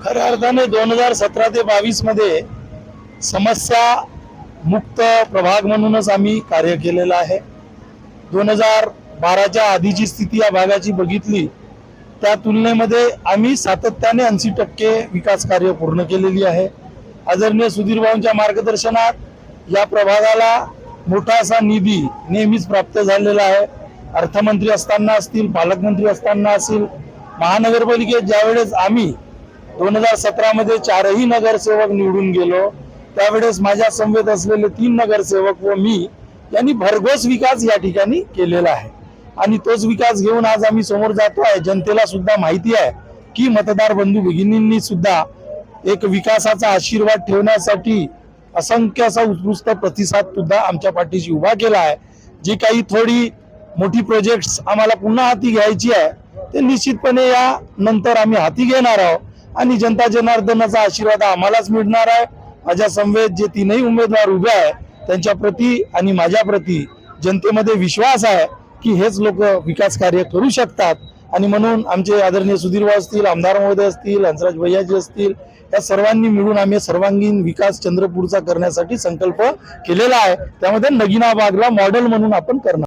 खऱ्या अर्थाने 2017 ते 22 मध्ये समस्या मुक्त प्रभाग म्हणूनच आम्ही कार्य केलेलं आहे। 2012च्या आधीची स्थिती या भागाची बघितली त्या तुलनेमध्ये आम्ही सातत्याने 80% विकास कार्य पूर्ण केलेली आहे। आदरणीय सुधीर भाऊंच्या मार्गदर्शनात या प्रभागाला मोठा असा निधी नेहमीच प्राप्त झालेला आहे। अर्थमंत्री असताना असतील, पालकमंत्री असताना असतील, महानगरपालिकेत ज्यावेळेस आम्ही 2017 मध्ये 4ही नगरसेवक निवडून गेलो त्यावेळेस माझ्या समवेत असलेले 3 नगरसेवक व मी यांनी भरघोस विकास या ठिकाणी केलेला आहे आणि तोच विकास घेऊन आज आम्ही समोर जातो आहे। जनतेला सुद्धा माहिती आहे की मतदार बंधू भगिनींनी सुद्धा एक विकासाचा आशीर्वाद ठेवण्यासाठी असंख्य असा उत्कृष्ट प्रतिसाद सुद्धा आमच्या पाठीशी उभा केला आहे। जी काही थोडी मोठी प्रोजेक्ट्स आम्हाला पुन्हा हाती घ्यायची आहे ते निश्चितपणे या नंतर आम्ही हाती घेणार आहोत आणि जनता जनार्दनाचा आशीर्वाद आम्हालाच मिळणार आहे। माझ्या समवेत जे 3ही उमेदवार उभे आहेत त्यांच्या प्रती आणि माझ्या प्रती जनतेमध्ये विश्वास आहे की हेच लोक विकास कार्य करू शकतात आणि म्हणून आमचे आदरणीय सुधीर भाऊ असतील, आमदार महोदय असतील, हंसराज भैयाजी असतील, या सर्वांनी मिळून आम्ही सर्वांगीण विकास चंद्रपूरचा करण्यासाठी संकल्प केलेला आहे। त्यामध्ये नगिना बागला मॉडेल म्हणून आपण करणार।